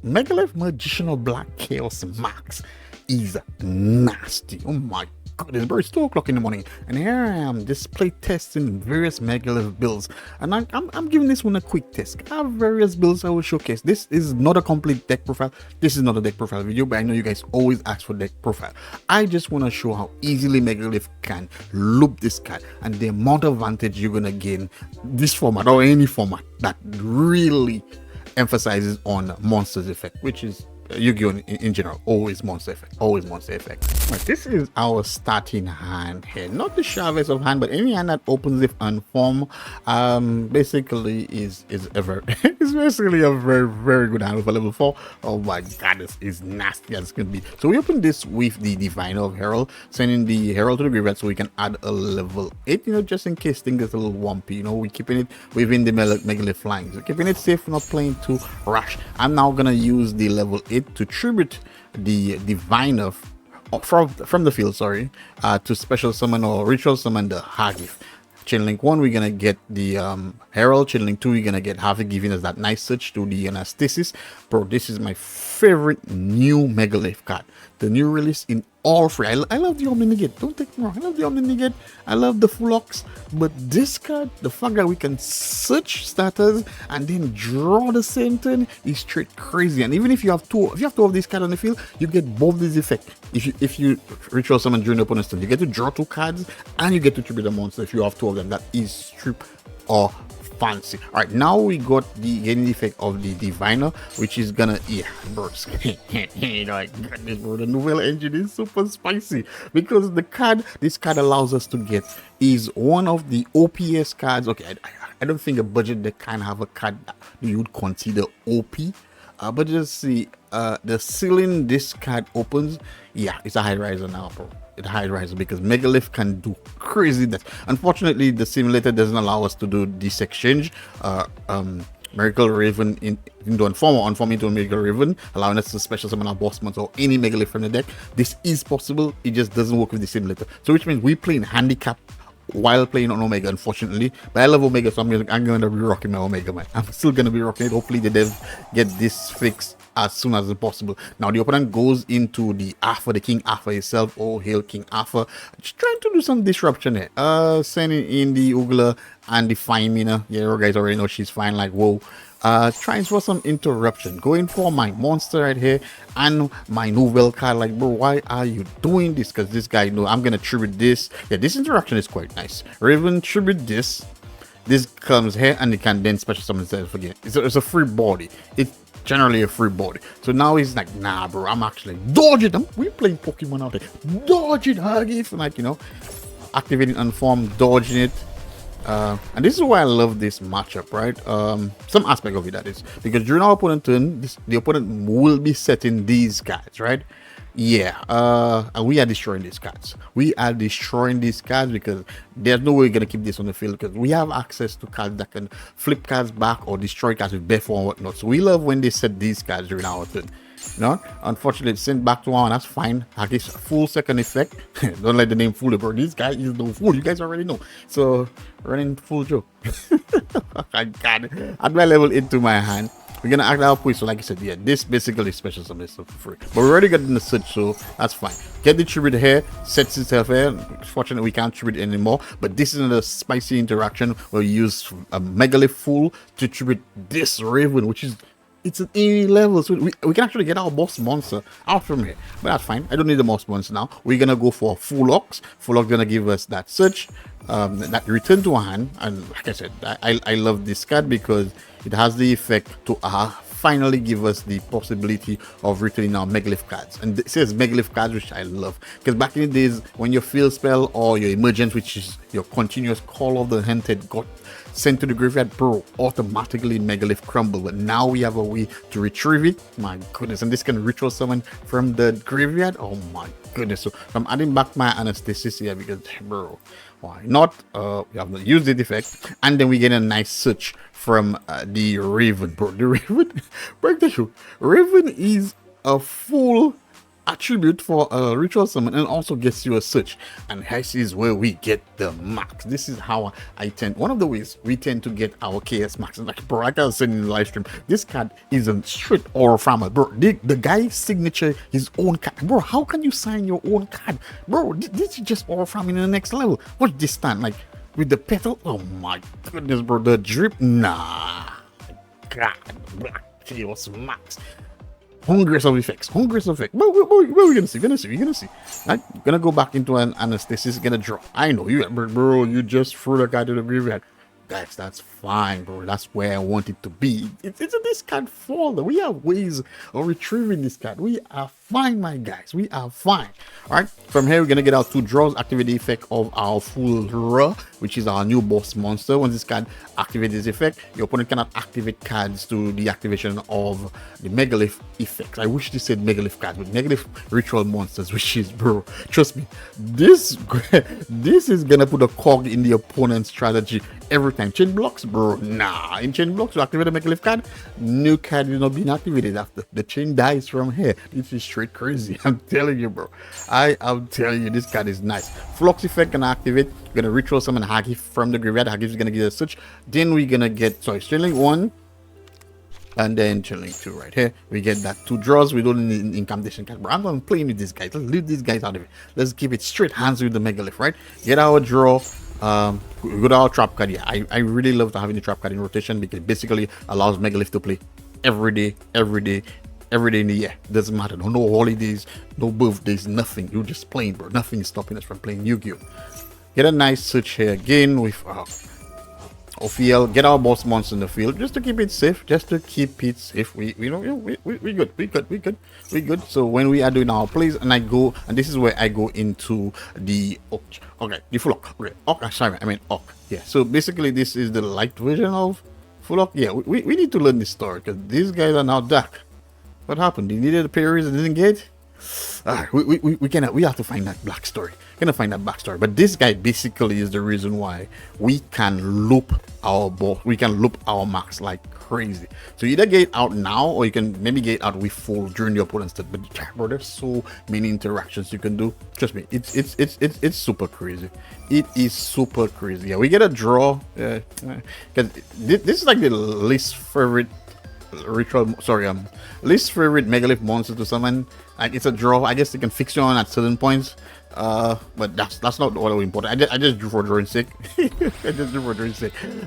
Megalith Magicianal Black Chaos Max is nasty. Oh my goodness, bro, it's 2 o'clock in the morning, and here I am display testing various Megalith builds, and I'm giving this one a quick test. I have various builds I will showcase. This is not a complete deck profile. This is not a deck profile video, but I know you guys always ask for deck profile. I just want to show how easily Megalith can loop this card and the amount of advantage you're gonna gain this format or any format that really emphasizes on monsters effect, which is Yu-Gi-Oh! In general, always monster effect, always monster effect. Right, this is our starting hand here, not the sharpest of hand, but any hand that opens if unformed, basically is a very it's basically a very good hand for level 4. Oh my god, this is nasty as it's gonna be. So we open this with the Diviner of Herald, sending the Herald to the graveyard so we can add a level 8, just in case things get a little wumpy. We're keeping it within the Megalith lines, so keeping it safe, not playing too rash. I'm now gonna use the level 8 to tribute the Diviner from the field, to special summon or ritual summon the Hagif. Chain link 1, we're gonna get the Herald. Chain link 2, we're gonna get Havoc, giving us that nice search to the Anastasis. Bro, this is my favorite new Megalith card, the new release in all three. I love the Omninigate, don't take me wrong, I love the Omninigate, I love the Full Ox, but this card, the fact that we can search starters and then draw the same turn is straight crazy. And even if you have two of these cards on the field, you get both these effects. If you ritual summon during the opponent's turn, you get to draw 2 cards and you get to tribute a monster if you have 2 of them. That is strip or fancy. All right, now we got the gaining effect of the Diviner, which is gonna, yeah, bro, my goodness, bro, the novel engine is super spicy because this card allows us to get is one of the OPS cards. Okay, I don't think a budget deck can have a card that you would consider OP. But just see, the ceiling this card opens, yeah, it's a high riser now, bro. It's a high riser because Megalith can do crazy that. Unfortunately, the simulator doesn't allow us to do this exchange. Miracle Raven into unform into a Miracle Raven, allowing us to special summon our boss monster or any Megalith from the deck. This is possible, it just doesn't work with the simulator. So which means we play in handicap while playing on Omega, unfortunately. But I love Omega, so I'm gonna be rocking my Omega, man. I'm still gonna be rocking it. Hopefully the devs get this fixed as soon as possible. Now the opponent goes into the Alpha, the King Alpha itself. Oh, hail King Alpha. Just trying to do some disruption here. Sending in the Ugla and the Fine Mina. Yeah, you guys already know she's fine, like whoa. Trying for some interruption, going for my monster right here and my novel card. Like, bro, why are you doing this? Because this guy, I'm gonna tribute this. Yeah, this interaction is quite nice. Raven, tribute this. This comes here and it can then special summon itself again. It's a free body. It's generally a free body. So now he's like, nah, bro, I'm actually dodging them. We're playing Pokemon out there, dodging Huggies, like, activating unformed, dodging it. And this is why I love this matchup, right? Some aspect of it, that is, because during our opponent turn, the opponent will be setting these cards, right? Yeah, and we are destroying these cards. We are destroying these cards because there's no way we're gonna keep this on the field, because we have access to cards that can flip cards back or destroy cards with Before and whatnot. So we love when they set these cards during our turn. Unfortunately it's sent back to one. That's fine. At least full second effect. Don't let the name fool you, bro. This guy is no fool, you guys already know. So running full joke. I got it. Add my level into my hand. We're gonna act out so like I said, yeah, this basically special summon stuff for free, but we already got in the search, so that's fine. Get the tribute here, sets itself here. Fortunately we can't tribute anymore, but this is another spicy interaction where we use a Megalith Fool to tribute this Raven, which is, it's an 80 level, so we can actually get our boss monster out from here. But that's fine, I don't need the boss monster now. We're gonna go for Full Ox. Full Ox gonna give us that search, that return to a hand. And like I said, I love this card because it has the effect to finally give us the possibility of returning our Megalith cards. And it says Megalith cards, which I love, because back in the days when your field spell or your emergence, which is your continuous Call of the Hunted, got sent to the graveyard, bro, automatically Megalith crumble. But now we have a way to retrieve it. My goodness. And this can ritual summon from the graveyard. Oh my goodness. So I'm adding back my Anastasis here because, bro, why not? We have not used the effect, and then we get a nice search from the Raven, bro. The Raven, break the shoe. Raven is a full attribute for a ritual summon and also gets you a search. And this is where we get the max. This is how I tend, one of the ways we tend to get our KS max. Like, bro, like I was saying in the live stream, this card is a straight aura farmer, bro. The guy's signature, his own card, bro. How can you sign your own card, bro? This is just aura farming in the next level. Watch this stand, like with the petal. Oh my goodness, bro. The drip, nah, God, Black Chaos Max. Hungress of effects, hungress of effects. What we're gonna see? We're gonna see. I'm gonna go back into an anesthesis, gonna draw. I know you, bro. You just threw the guy to the graveyard. Guys, that's fine, bro. That's where I want it to be. It's a discard folder. We have ways of retrieving this card. We are fine, my guys. We are fine. All right. From here, we're gonna get our 2 draws. Activate the effect of our full Ra, which is our new boss monster. Once this card activates this effect, your opponent cannot activate cards to the activation of the Megalith effects. I wish this said Megalith cards, but Megalith ritual monsters, which is, bro, trust me, this is gonna put a cog in the opponent's strategy every time. Chain blocks, bro. Nah, in chain blocks, to activate a Megalith card, new card is not being activated after the chain dies from here. This is straight crazy. I'm telling you, bro. I'm telling you, this card is nice. Flux effect gonna activate. We're gonna ritual summon Hagi from the graveyard. Hagi is gonna get a search. Then we're gonna get, sorry, Chainlink 1 and then Chainlink 2 right here. We get that 2 draws. We don't need an incantation card, bro. I'm gonna play with these guys. Let's leave these guys out of it. Let's keep it straight hands with the Megalith, right? Get our draw. We got our trap card. Yeah, I really love having the trap card in rotation because it basically allows Megalith to play every day in the year. Doesn't matter. No holidays, no birthdays, nothing. You're just playing, bro. Nothing is stopping us from playing Yu-Gi-Oh. Get a nice search here again with Ophiel. Get our boss monster in the field just to keep it safe. We good. So when we are doing our plays, and I go, and this is where I go into the the full Orc. Yeah. So basically, this is the light version of full Orc. Yeah. We need to learn this story because these guys are now dark. What happened? They needed a parries and didn't get. We have to find that black story. Gonna find that backstory. But this guy basically is the reason why we can loop our boss. We can loop our max like crazy. So either get out now, or you can maybe get out with full during the opponent's turn. But bro, there's so many interactions you can do. Trust me, it's super crazy. It is super crazy. Yeah, we get a draw. Because this is like the least favorite least favorite Megalith monster to summon. Like, it's a draw. I guess they can fix you on at certain points, but that's not all important. I just drew for drawing sake.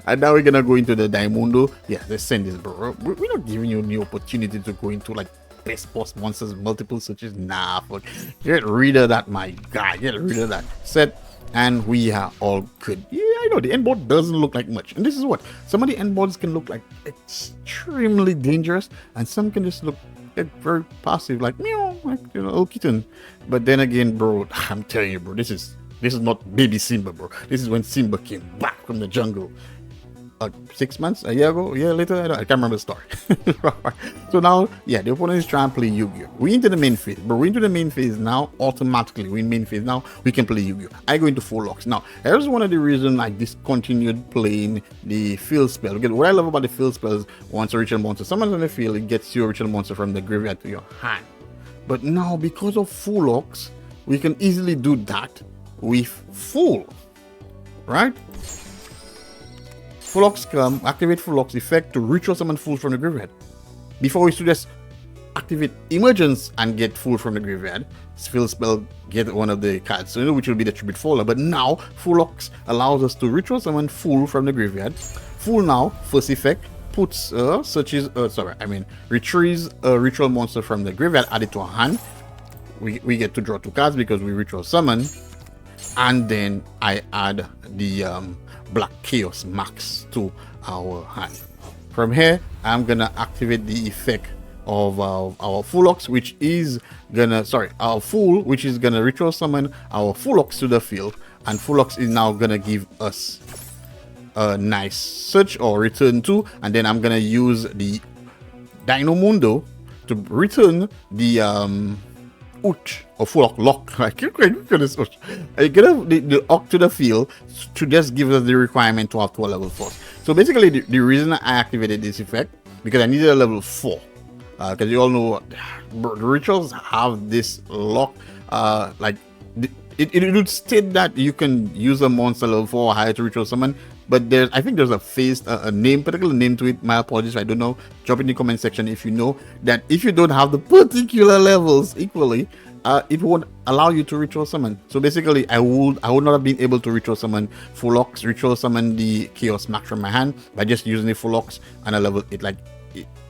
And now we're gonna go into the Diamundo. Yeah, let's send this, bro. We're not giving you new opportunity to go into like best boss monsters, multiple searches. Nah, fuck. Get rid of that, my guy. Get rid of that. Set. And we are all good. Yeah, I know the end board doesn't look like much, and this is what some of the end boards can look like extremely dangerous, and some can just look very passive, like meow, like, you know, a kitten. But then again, bro, I'm telling you, bro, this is not baby Simba, bro. This is when Simba came back from the jungle. 6 months, a year ago, a year later, I can't remember the story. So now, yeah, the opponent is trying to play Yu-Gi-Oh. We into the main phase, but we're into the main phase now. Automatically, we're in main phase now. We can play Yu-Gi-Oh. I go into 4 locks. Now, here's one of the reasons I discontinued playing the field spell. Because what I love about the field spell is once a ritual monster summons on the field, it gets your ritual monster from the graveyard to your hand. But now, because of full locks, we can easily do that with full, right? Full locks come, activate full locks effect to ritual summon full from the graveyard. Before we should just activate emergence and get full from the graveyard, field spell get one of the cards, so you know, which will be the tribute faller. But now full locks allows us to ritual summon full from the graveyard. Full now, first effect, puts retrieves a ritual monster from the graveyard, add it to our hand. We get to draw 2 cards because we ritual summon, and then I add the Black Chaos Max to our hand. From here, I'm gonna activate the effect of our full locks, which is gonna our full, which is gonna ritual summon our full locks to the field, and full locks is now gonna give us a nice search or return to, and then I'm gonna use the Dino Mundo to return the Uch or full lock. I get the Ock to the field to just give us the requirement to have 2 level 4s. So basically, the reason I activated this effect because I needed a level 4. because you all know the rituals have this lock. Like it would state that you can use a monster level 4 or higher to ritual summon, but I think there's a phase, a name, particular name to it. My apologies, I don't know. Drop in the comment section if you know that. If you don't have the particular levels equally, it won't allow you to ritual summon. So basically, I would not have been able to ritual summon full locks, ritual summon the Chaos Max from my hand by just using the full locks and a level it. Like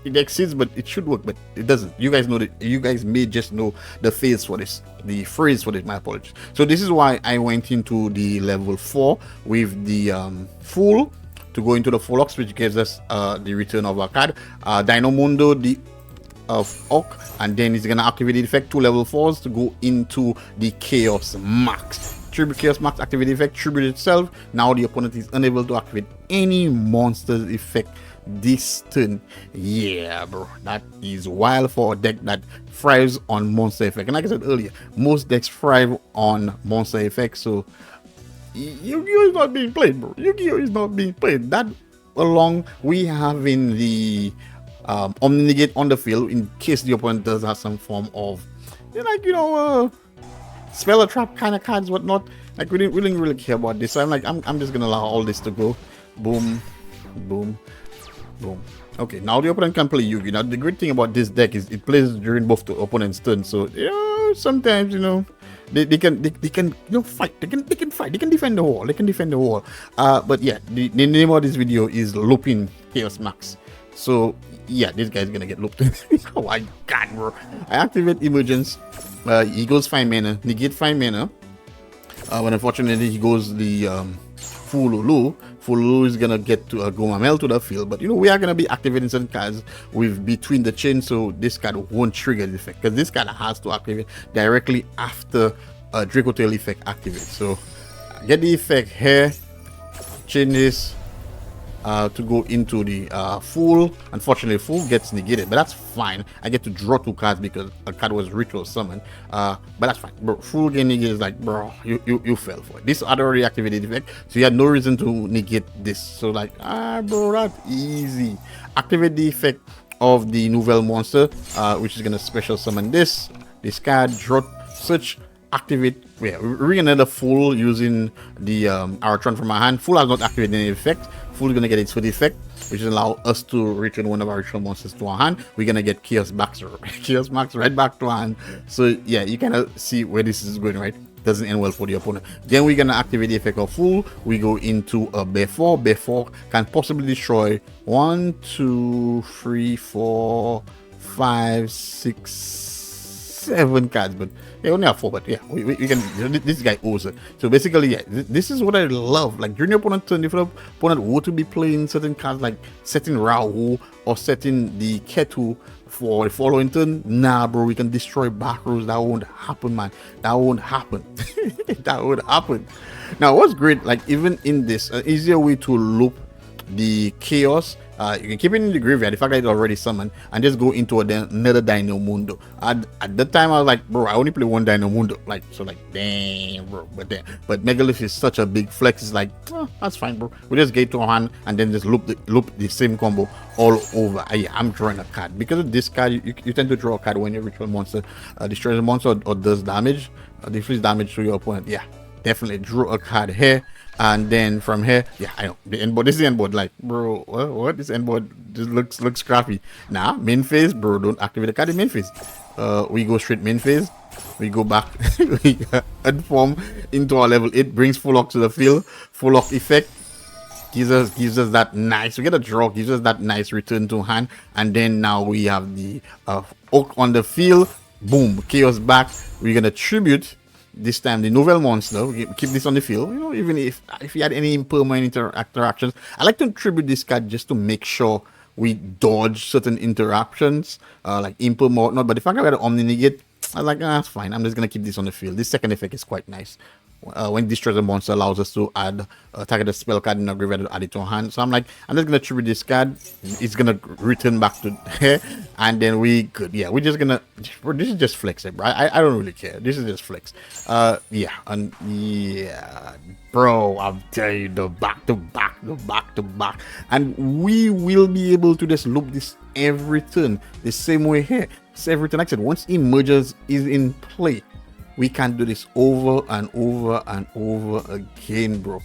it exists, but it should work, but it doesn't. You guys know that. You guys may just know the phase for this, the phrase for this. My apologies. So this is why I went into the level 4 with the full to go into the full locks, which gives us the return of our card, Dino Mundo, the Oak, and then it's gonna activate the effect 2 level 4s to go into the Chaos Max. Tribute Chaos Max activate effect, tribute itself. Now the opponent is unable to activate any monster's effect this turn. Yeah, bro, that is wild for a deck that thrives on monster effect. And like I said earlier, most decks thrive on monster effect. So Yu-Gi-Oh is not being played, bro. Yu-Gi-Oh is not being played. That along we have in the Omni-Negate on the field in case the opponent does have some form of spell or trap kind of cards, whatnot. Like we didn't really care about this. So I'm just gonna allow all this to go. Boom, boom, boom. Okay, now the opponent can play Yugi. Now the great thing about this deck is it plays during both the opponent's turn. So sometimes they can fight. They can fight. They can defend the wall. They can defend the wall. But yeah, the name of this video is looping Chaos Max. So yeah, this guy's gonna get looped. Oh my god, bro! I activate Emergence. He goes 5 mana, negate 5 mana. But unfortunately, he goes the Fululu. Fululu is gonna get to Gomamel to the field, but we are gonna be activating certain cards with Between the Chain, so this card won't trigger the effect because this card has to activate directly after Draco Tail effect activates. So get the effect here, chain this to go into the Fool. Unfortunately, Fool gets negated, but that's fine. I get to draw 2 cards because a card was ritual summoned. But that's fine, bro. Fool getting negated is like, bro, you fell for it. This had already activated effect, so you had no reason to negate this. So like, bro, that's easy. Activate the effect of the Nouvelle Monster, which is gonna special summon this card, draw, search, activate. Yeah, we're another Fool using the Aratron from my hand. Fool has not activated any effect. Fool is gonna get its full effect, which allow us to return one of our ritual monsters to our hand. We're gonna get Chaos Max right back to our hand. So yeah, you kind of see where this is going, right? Doesn't end well for the opponent. Then we're gonna activate the effect of Fool. We go into a Bear 4. Bear 4 can possibly destroy 1, 2, 3, 4, 5, 6, 7 cards, but yeah, only have 4, but yeah, we can. This guy owes it. So basically, yeah, this is what I love. Like during your opponent turn, if your opponent were to be playing certain cards like setting Rahu or setting the Ketu for the following turn, nah, bro, we can destroy back rows. That won't happen, man. That won't happen. That would happen. Now, what's great, like even in this, an easier way to loop the chaos. You can keep it in the graveyard, the fact that it's already summoned, and just go into another Dino Mundo. At that time, I was like, bro, I only play 1 Dino Mundo. Like, so like, damn, bro. But Megalith is such a big flex. It's like, that's fine, bro. We just get to our hand and then just loop the same combo all over. Yeah, I'm drawing a card. Because of this card, you tend to draw a card when your ritual monster destroys a monster or does damage, defeats damage to your opponent. Yeah, definitely draw a card here. And then from here, yeah, I know the end board. This is the end board. Like, bro, what? This end board just looks crappy. Nah, main phase, bro. Don't activate the card in main phase. We go straight main phase. We go back. We unform into our level 8. Brings full lock to the field. Full lock effect gives us that nice. We get a draw. Gives us that nice return to hand. And then now we have the Oak on the field. Boom, chaos back. We're gonna tribute. This time the Nouvelle Monster, we keep this on the field, even if you had any impermanent interactions. I like to tribute this card just to make sure we dodge certain interruptions, like imperm or not. But the fact that we had an Omni-Negate, I was like, that's fine. I'm just gonna keep this on the field. This second effect is quite nice. when destroys a monster allows us to add target a spell card in our graveyard to add it to our hand. So I'm like, I'm just gonna tribute this card. It's gonna return back to here, and then we could, yeah, we're just gonna. This is just flex it, bro. I don't really care. This is just flex. Yeah, and yeah, bro, I'm telling you, the back to back, and we will be able to just loop this every turn the same way here. So every turn, like I said, once emerges is in play, we can do this over and over and over again, bro.